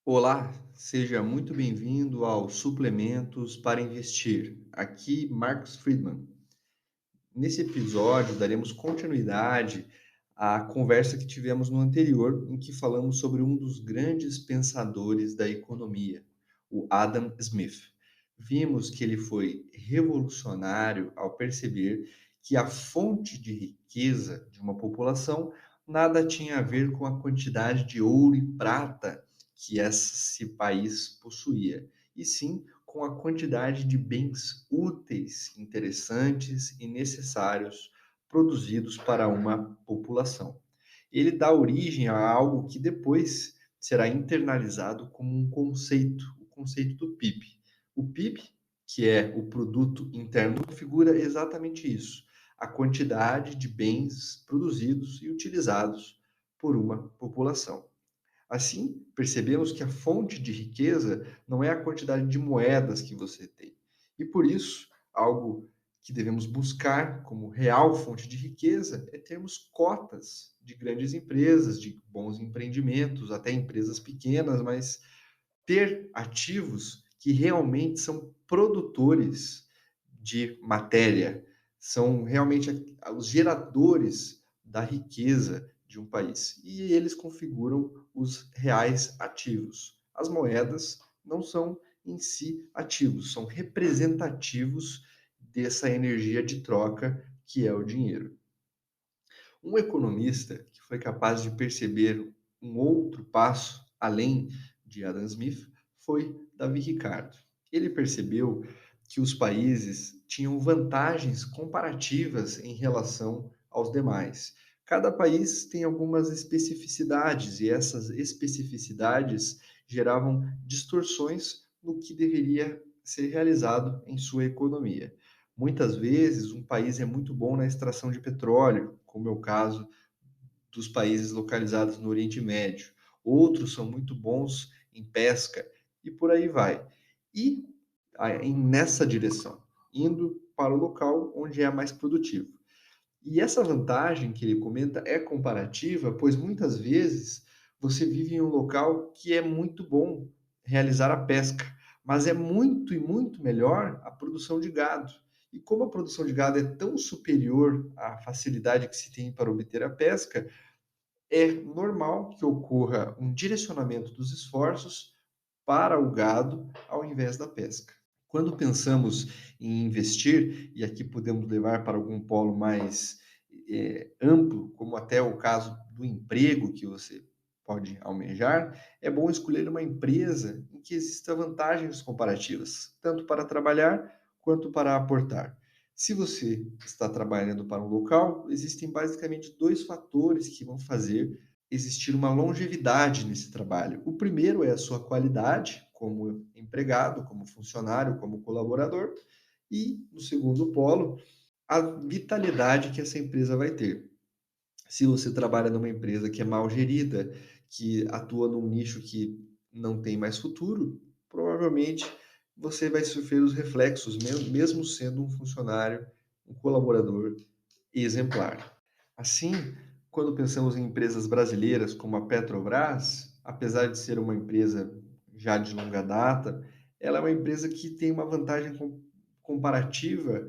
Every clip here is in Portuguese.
Olá, seja muito bem-vindo ao Suplementos para Investir. Aqui, Marcos Friedman. Nesse episódio, daremos continuidade à conversa que tivemos no anterior, em que falamos sobre um dos grandes pensadores da economia, o Adam Smith. Vimos que ele foi revolucionário ao perceber que a fonte de riqueza de uma população nada tinha a ver com a quantidade de ouro e prata que esse país possuía, e sim com a quantidade de bens úteis, interessantes e necessários produzidos para uma população. Ele dá origem a algo que depois será internalizado como um conceito, o conceito do PIB. O PIB, que é o produto interno, configura exatamente isso, a quantidade de bens produzidos e utilizados por uma população. Assim, percebemos que a fonte de riqueza não é a quantidade de moedas que você tem. E por isso, algo que devemos buscar como real fonte de riqueza é termos cotas de grandes empresas, de bons empreendimentos, até empresas pequenas, mas ter ativos que realmente são produtores de matéria, são realmente os geradores da riqueza de um país. E eles configuram os reais ativos. As moedas não são em si ativos, são representativos dessa energia de troca que é o dinheiro. Um economista que foi capaz de perceber um outro passo além de Adam Smith foi Davi Ricardo. Ele percebeu que os países tinham vantagens comparativas em relação aos demais. Cada país tem algumas especificidades e essas especificidades geravam distorções no que deveria ser realizado em sua economia. Muitas vezes, um país é muito bom na extração de petróleo, como é o caso dos países localizados no Oriente Médio. Outros são muito bons em pesca e por aí vai. E nessa direção, indo para o local onde é mais produtivo. E essa vantagem que ele comenta é comparativa, pois muitas vezes você vive em um local que é muito bom realizar a pesca, mas é muito e muito melhor a produção de gado. E como a produção de gado é tão superior à facilidade que se tem para obter a pesca, é normal que ocorra um direcionamento dos esforços para o gado ao invés da pesca. Quando pensamos em investir, e aqui podemos levar para algum polo mais amplo, como até o caso do emprego que você pode almejar, é bom escolher uma empresa em que exista vantagens comparativas, tanto para trabalhar quanto para aportar. Se você está trabalhando para um local, existem basicamente dois fatores que vão fazer existir uma longevidade nesse trabalho. O primeiro é a sua qualidade como empregado, como funcionário, como colaborador, e no segundo polo, a vitalidade que essa empresa vai ter. Se você trabalha numa empresa que é mal gerida, que atua num nicho que não tem mais futuro, provavelmente você vai sofrer os reflexos, mesmo sendo um funcionário, um colaborador exemplar. Assim, quando pensamos em empresas brasileiras como a Petrobras, apesar de ser uma empresa já de longa data, ela é uma empresa que tem uma vantagem comparativa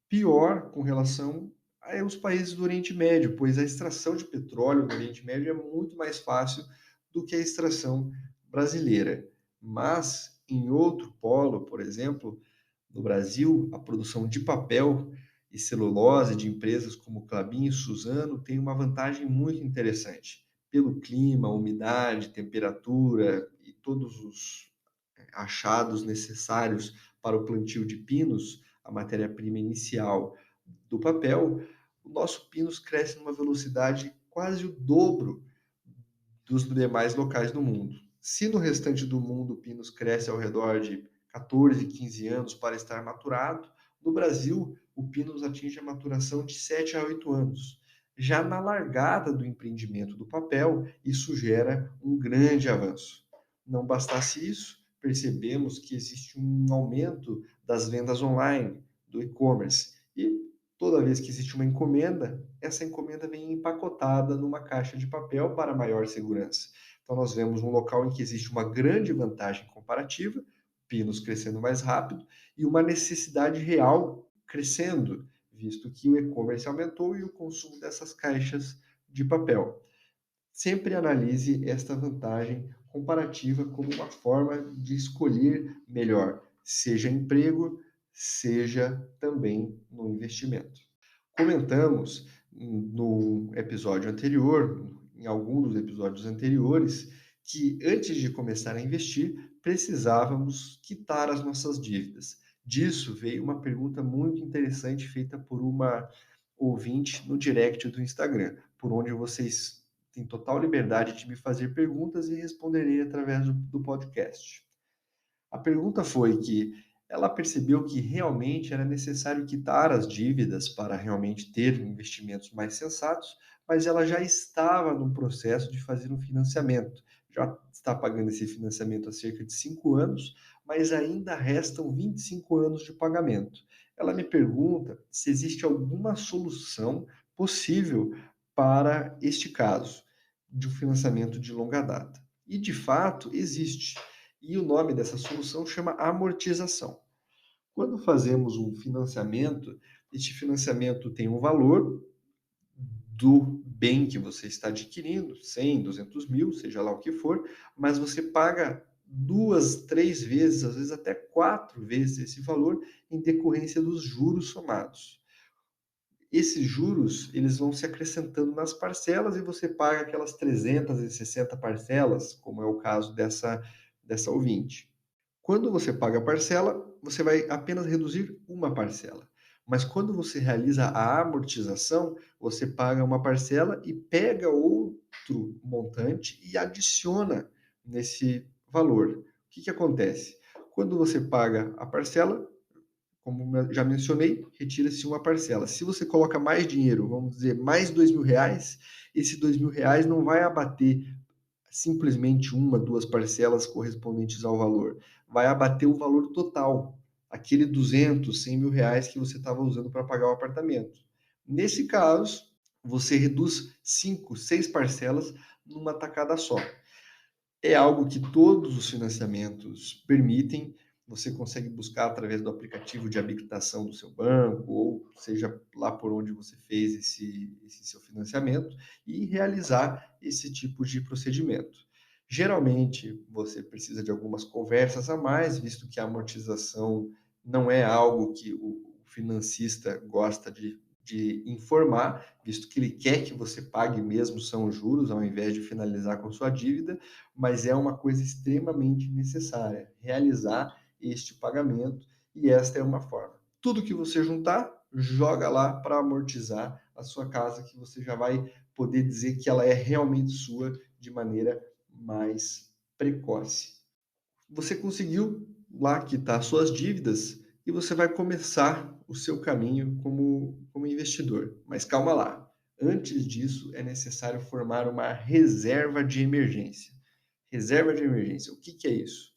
pior com relação aos países do Oriente Médio, pois a extração de petróleo no Oriente Médio é muito mais fácil do que a extração brasileira. Mas, em outro polo, por exemplo, no Brasil, a produção de papel e celulose de empresas como Klabin e Suzano tem uma vantagem muito interessante. Pelo clima, umidade, temperatura e todos os achados necessários para o plantio de pinos, a matéria-prima inicial do papel, o nosso pinos cresce numa velocidade quase o dobro dos demais locais do mundo. Se no restante do mundo o pinos cresce ao redor de 14, 15 anos para estar maturado, no Brasil o pinos atinge a maturação de 7 a 8 anos. Já na largada do empreendimento do papel, isso gera um grande avanço. Não bastasse isso, percebemos que existe um aumento das vendas online, do e-commerce, e toda vez que existe uma encomenda, essa encomenda vem empacotada numa caixa de papel para maior segurança. Então, nós vemos um local em que existe uma grande vantagem comparativa, pinos crescendo mais rápido, e uma necessidade real crescendo, visto que o e-commerce aumentou e o consumo dessas caixas de papel. Sempre analise esta vantagem comparativa como uma forma de escolher melhor, seja emprego, seja também no investimento. Comentamos no episódio anterior, em algum dos episódios anteriores, que antes de começar a investir, precisávamos quitar as nossas dívidas. Disso veio uma pergunta muito interessante feita por uma ouvinte no direct do Instagram, por onde vocês têm total liberdade de me fazer perguntas e responderei através do podcast. A pergunta foi que ela percebeu que realmente era necessário quitar as dívidas para realmente ter investimentos mais sensatos, mas ela já estava no processo de fazer um financiamento. Já está pagando esse financiamento há cerca de 5 anos, mas ainda restam 25 anos de pagamento. Ela me pergunta se existe alguma solução possível para este caso de um financiamento de longa data. E de fato existe. E o nome dessa solução chama amortização. Quando fazemos um financiamento, este financiamento tem um valor do bem que você está adquirindo, 100, 200 mil, seja lá o que for, mas você paga 2, 3 vezes, às vezes até 4 vezes esse valor em decorrência dos juros somados. Esses juros, eles vão se acrescentando nas parcelas e você paga aquelas 360 parcelas, como é o caso dessa ouvinte. Quando você paga a parcela, você vai apenas reduzir uma parcela. Mas quando você realiza a amortização, você paga uma parcela e pega outro montante e adiciona nesse valor. O que acontece? Quando você paga a parcela, como já mencionei, retira-se uma parcela. Se você coloca mais dinheiro, vamos dizer, mais R$ 2.000, esse R$ 2.000 não vai abater simplesmente uma, duas parcelas correspondentes ao valor. Vai abater o valor total, aquele 200, 100 mil reais que você estava usando para pagar o apartamento. Nesse caso, você reduz 5, 6 parcelas numa tacada só. É algo que todos os financiamentos permitem. Você consegue buscar através do aplicativo de habilitação do seu banco, ou seja lá por onde você fez esse seu financiamento, e realizar esse tipo de procedimento. Geralmente, você precisa de algumas conversas a mais, visto que a amortização não é algo que o financista gosta de informar, visto que ele quer que você pague mesmo são os juros, ao invés de finalizar com sua dívida, mas é uma coisa extremamente necessária, realizar este pagamento, e esta é uma forma. Tudo que você juntar, joga lá para amortizar a sua casa, que você já vai poder dizer que ela é realmente sua de maneira mais precoce. Você conseguiu lá quitar suas dívidas e você vai começar o seu caminho como investidor. Mas calma lá. Antes disso, é necessário formar uma reserva de emergência. Reserva de emergência, o que é isso?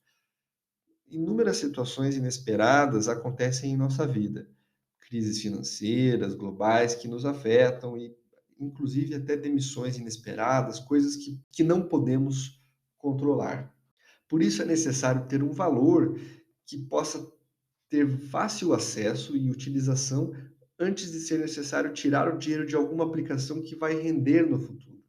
Inúmeras situações inesperadas acontecem em nossa vida. Crises financeiras, globais, que nos afetam e, inclusive, até demissões inesperadas, coisas que não podemos controlar. Por isso é necessário ter um valor que possa ter fácil acesso e utilização antes de ser necessário tirar o dinheiro de alguma aplicação que vai render no futuro.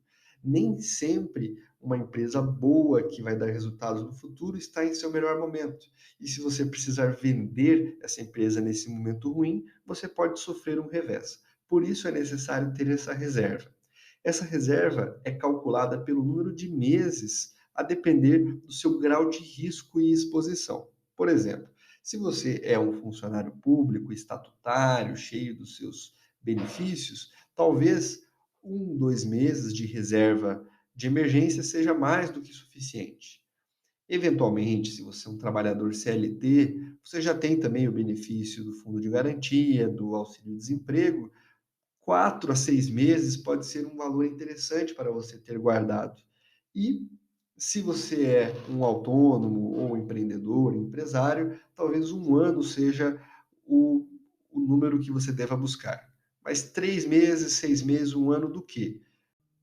Nem sempre uma empresa boa que vai dar resultados no futuro está em seu melhor momento. E se você precisar vender essa empresa nesse momento ruim, você pode sofrer um revés. Por isso é necessário ter essa reserva. Essa reserva é calculada pelo número de meses, a depender do seu grau de risco e exposição. Por exemplo, se você é um funcionário público, estatutário, cheio dos seus benefícios, talvez 1, 2 meses de reserva de emergência seja mais do que suficiente. Eventualmente, se você é um trabalhador CLT, você já tem também o benefício do fundo de garantia, do auxílio-desemprego. 4 a 6 meses pode ser um valor interessante para você ter guardado. E se você é um autônomo ou um empreendedor, empresário, talvez 1 ano seja o número que você deva buscar. Mas 3 meses, 6 meses, 1 ano do quê?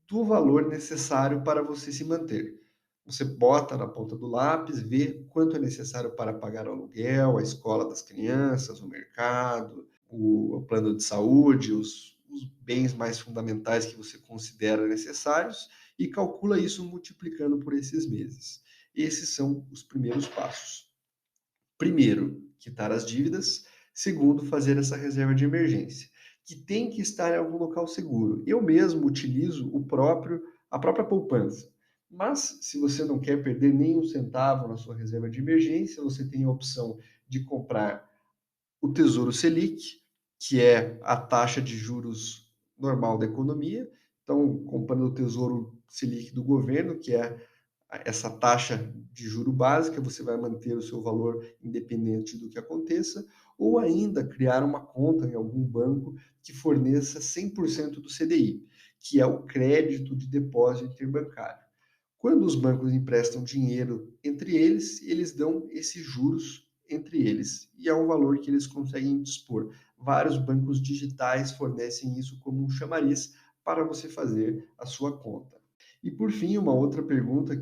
Do valor necessário para você se manter. Você bota na ponta do lápis, vê quanto é necessário para pagar o aluguel, a escola das crianças, o mercado, o plano de saúde, os bens mais fundamentais que você considera necessários e calcula isso multiplicando por esses meses. Esses são os primeiros passos. Primeiro, quitar as dívidas. Segundo, fazer essa reserva de emergência, que tem que estar em algum local seguro. Eu mesmo utilizo a própria poupança. Mas, se você não quer perder nem um centavo na sua reserva de emergência, você tem a opção de comprar o Tesouro Selic, que é a taxa de juros normal da economia. Então, comprando o Tesouro Selic do governo, que é essa taxa de juro básica, você vai manter o seu valor independente do que aconteça, ou ainda criar uma conta em algum banco que forneça 100% do CDI, que é o crédito de depósito interbancário. Quando os bancos emprestam dinheiro entre eles, eles dão esses juros entre eles, e é um valor que eles conseguem dispor. Vários bancos digitais fornecem isso como um chamariz para você fazer a sua conta. E por fim, uma outra pergunta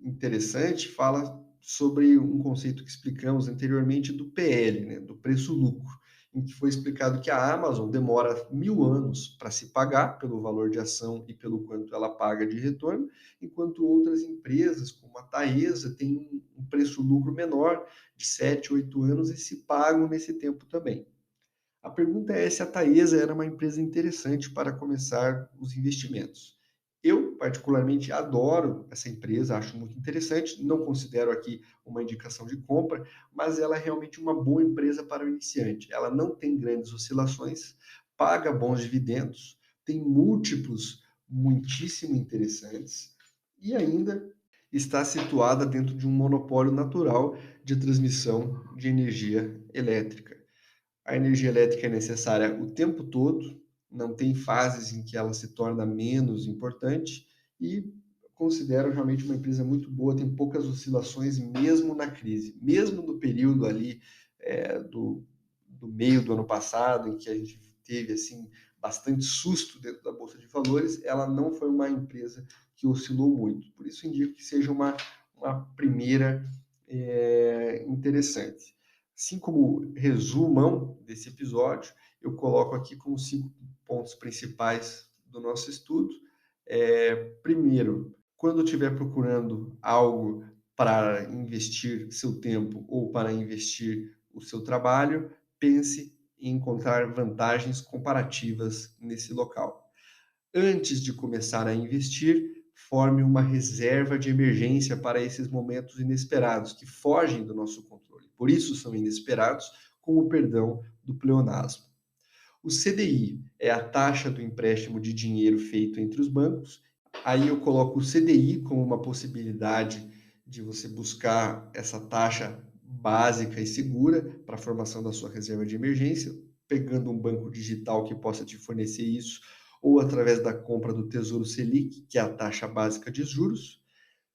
interessante fala sobre um conceito que explicamos anteriormente do PL, né, do preço-lucro, em que foi explicado que a Amazon demora 1000 anos para se pagar pelo valor de ação e pelo quanto ela paga de retorno, enquanto outras empresas, como a Taesa, têm um preço-lucro menor, de 7, 8 anos, e se pagam nesse tempo também. A pergunta é se a Taesa era uma empresa interessante para começar os investimentos. Eu, particularmente, adoro essa empresa, acho muito interessante, não considero aqui uma indicação de compra, mas ela é realmente uma boa empresa para o iniciante. Ela não tem grandes oscilações, paga bons dividendos, tem múltiplos muitíssimo interessantes e ainda está situada dentro de um monopólio natural de transmissão de energia elétrica. A energia elétrica é necessária o tempo todo, não tem fases em que ela se torna menos importante e considero realmente uma empresa muito boa, tem poucas oscilações mesmo na crise, mesmo no período ali do meio do ano passado, em que a gente teve assim bastante susto dentro da Bolsa de Valores, ela não foi uma empresa que oscilou muito. Por isso indico que seja uma primeira interessante. Assim como resumão desse episódio, eu coloco aqui como 5 pontos principais do nosso estudo. Primeiro, quando estiver procurando algo para investir seu tempo ou para investir o seu trabalho, pense em encontrar vantagens comparativas nesse local. Antes de começar a investir, forme uma reserva de emergência para esses momentos inesperados que fogem do nosso controle. Por isso são inesperados, com o perdão do pleonasmo. O CDI é a taxa do empréstimo de dinheiro feito entre os bancos. Aí eu coloco o CDI como uma possibilidade de você buscar essa taxa básica e segura para a formação da sua reserva de emergência, pegando um banco digital que possa te fornecer isso, ou através da compra do Tesouro Selic, que é a taxa básica de juros.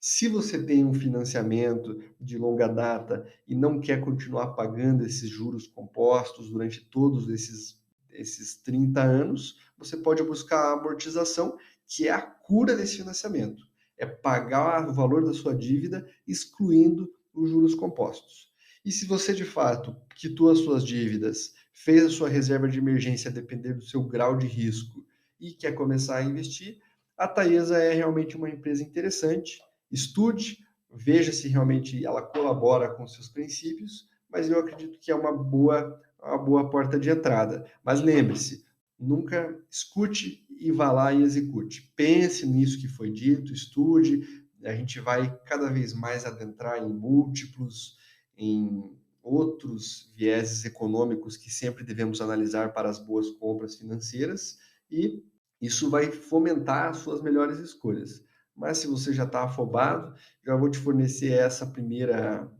Se você tem um financiamento de longa data e não quer continuar pagando esses juros compostos durante todos esses 30 anos, você pode buscar a amortização, que é a cura desse financiamento. É pagar o valor da sua dívida, excluindo os juros compostos. E se você, de fato, quitou as suas dívidas, fez a sua reserva de emergência a depender do seu grau de risco e quer começar a investir, a Taesa é realmente uma empresa interessante. Estude, veja se realmente ela colabora com seus princípios, mas eu acredito que é uma boa porta de entrada. Mas lembre-se, nunca escute e vá lá e execute. Pense nisso que foi dito, estude. A gente vai cada vez mais adentrar em múltiplos, em outros vieses econômicos que sempre devemos analisar para as boas compras financeiras e isso vai fomentar as suas melhores escolhas. Mas se você já está afobado, já vou te fornecer essa primeira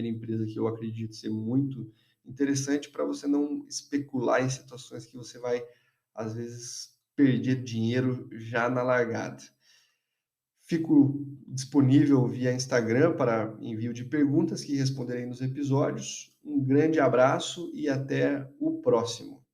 empresa que eu acredito ser muito interessante para você não especular em situações que você vai, às vezes, perder dinheiro já na largada. Fico disponível via Instagram para envio de perguntas que responderei nos episódios. Um grande abraço e até o próximo.